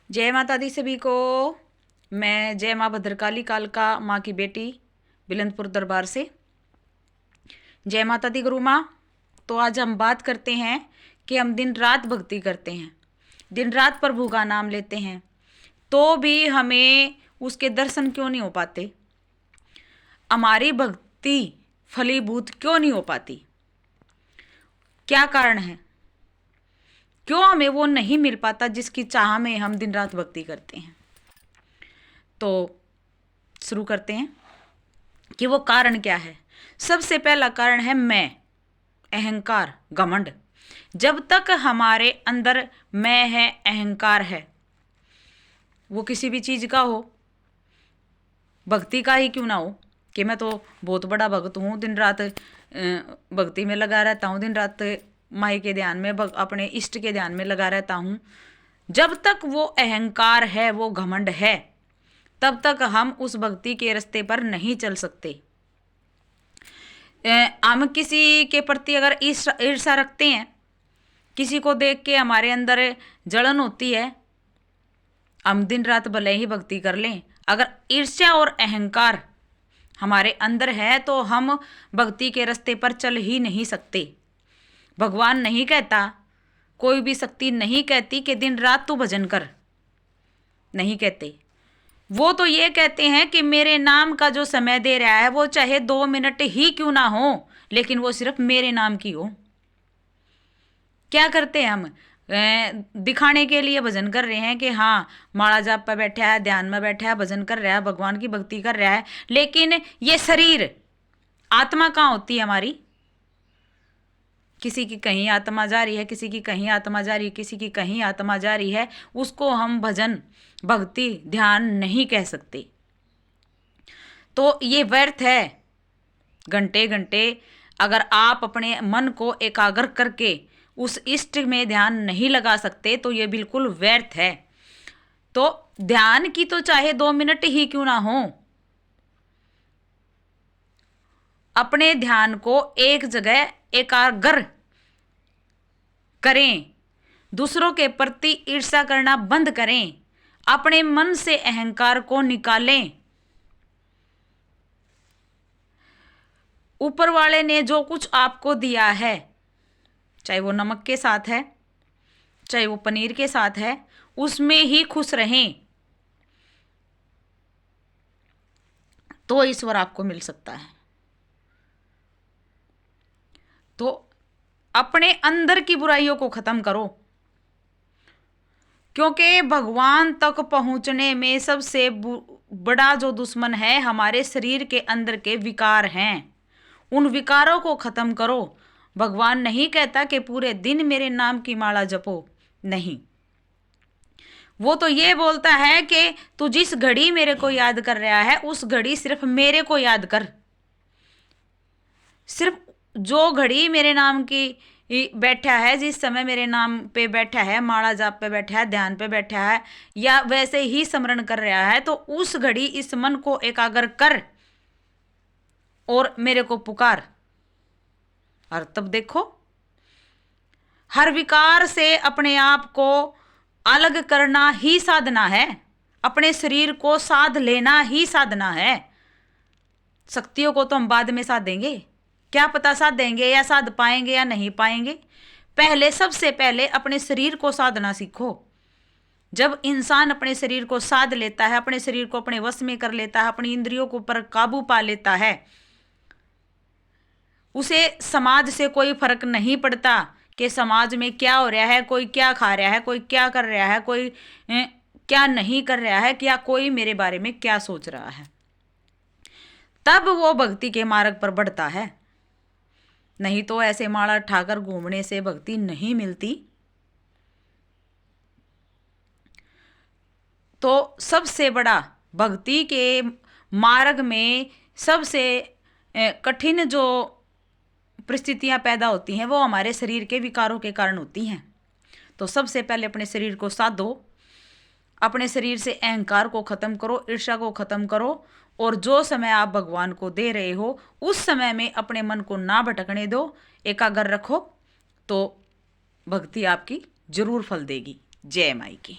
जय माता दी सभी को। मैं जय माँ भद्रकाली कालका माँ की बेटी बिलंदपुर दरबार से। जय माता दी गुरु माँ। तो आज हम बात करते हैं कि हम दिन रात भक्ति करते हैं, दिन रात प्रभु का नाम लेते हैं, तो भी हमें उसके दर्शन क्यों नहीं हो पाते, हमारी भक्ति फलीभूत क्यों नहीं हो पाती, क्या कारण है, क्यों हमें वो नहीं मिल पाता जिसकी चाह में हम दिन रात भक्ति करते हैं। तो शुरू करते हैं कि वो कारण क्या है। सबसे पहला कारण है मैं, अहंकार, घमंड। जब तक हमारे अंदर मैं है, अहंकार है, वो किसी भी चीज का हो, भक्ति का ही क्यों ना हो, कि मैं तो बहुत बड़ा भक्त हूँ, दिन रात भक्ति में लगा रहता हूँ, दिन रात माई के ध्यान में, अपने इष्ट के ध्यान में लगा रहता हूँ। जब तक वो अहंकार है, वो घमंड है, तब तक हम उस भक्ति के रास्ते पर नहीं चल सकते। हम किसी के प्रति अगर ईर्ष्या रखते हैं, किसी को देख के हमारे अंदर जलन होती है, हम दिन रात भले ही भक्ति कर लें, अगर ईर्ष्या और अहंकार हमारे अंदर है तो हम भक्ति के रास्ते पर चल ही नहीं सकते। भगवान नहीं कहता, कोई भी शक्ति नहीं कहती कि दिन रात तू भजन कर, नहीं कहते। वो तो ये कहते हैं कि मेरे नाम का जो समय दे रहा है वो चाहे 2 मिनट ही क्यों ना हो, लेकिन वो सिर्फ मेरे नाम की हो। क्या करते हैं हम? दिखाने के लिए भजन कर रहे हैं कि हाँ माला जाप पर बैठा है, ध्यान में बैठा है, भजन कर रहा है, भगवान की भक्ति कर रहा है, लेकिन ये शरीर, आत्मा कहाँ होती है हमारी? किसी की कहीं आत्मा जा रही है, किसी की कहीं आत्मा जा रही है, किसी की कहीं आत्मा जा रही है, उसको हम भजन, भक्ति, ध्यान नहीं कह सकते। तो ये व्यर्थ है। घंटे घंटे अगर आप अपने मन को एकाग्र करके उस इष्ट में ध्यान नहीं लगा सकते तो ये बिल्कुल व्यर्थ है। तो ध्यान की तो चाहे 2 मिनट ही क्यों ना हो, अपने ध्यान को एक जगह एकाग्र करें, दूसरों के प्रति ईर्ष्या करना बंद करें, अपने मन से अहंकार को निकालें। ऊपर वाले ने जो कुछ आपको दिया है, चाहे वो नमक के साथ है, चाहे वो पनीर के साथ है, उसमें ही खुश रहें, तो ईश्वर आपको मिल सकता है। तो अपने अंदर की बुराइयों को खत्म करो, क्योंकि भगवान तक पहुंचने में सबसे बड़ा जो दुश्मन है हमारे शरीर के अंदर के विकार हैं। उन विकारों को खत्म करो। भगवान नहीं कहता कि पूरे दिन मेरे नाम की माला जपो, नहीं। वो तो ये बोलता है कि तू जिस घड़ी मेरे को याद कर रहा है उस घड़ी सिर्फ मेरे को याद कर। सिर्फ जो घड़ी मेरे नाम की बैठा है, जिस समय मेरे नाम पे बैठा है, माला जाप पे बैठा है, ध्यान पे बैठा है, या वैसे ही स्मरण कर रहा है, तो उस घड़ी इस मन को एकाग्र कर और मेरे को पुकार। और तब देखो, हर विकार से अपने आप को अलग करना ही साधना है, अपने शरीर को साध लेना ही साधना है। शक्तियों को तो हम बाद में साधेंगे, क्या पता साधेंगे या साध पाएंगे या नहीं पाएंगे। पहले, सबसे पहले अपने शरीर को साधना सीखो। जब इंसान अपने शरीर को साध लेता है, अपने शरीर को अपने वश में कर लेता है, अपनी इंद्रियों को पर काबू पा लेता है, उसे समाज से कोई फर्क नहीं पड़ता कि समाज में क्या हो रहा है, कोई क्या खा रहा है, कोई क्या कर रहा है, कोई क्या नहीं कर रहा है, क्या कोई मेरे बारे में क्या सोच रहा है। तब वो भक्ति के मार्ग पर बढ़ता है। नहीं तो ऐसे माला ठाकर घूमने से भक्ति नहीं मिलती। तो सबसे बड़ा भक्ति के मार्ग में सबसे कठिन जो परिस्थितियां पैदा होती हैं वो हमारे शरीर के विकारों के कारण होती हैं। तो सबसे पहले अपने शरीर को साधो, अपने शरीर से अहंकार को खत्म करो, ईर्ष्या को खत्म करो, और जो समय आप भगवान को दे रहे हो उस समय में अपने मन को ना भटकने दो, एकाग्र रखो, तो भक्ति आपकी जरूर फल देगी। जय माई की।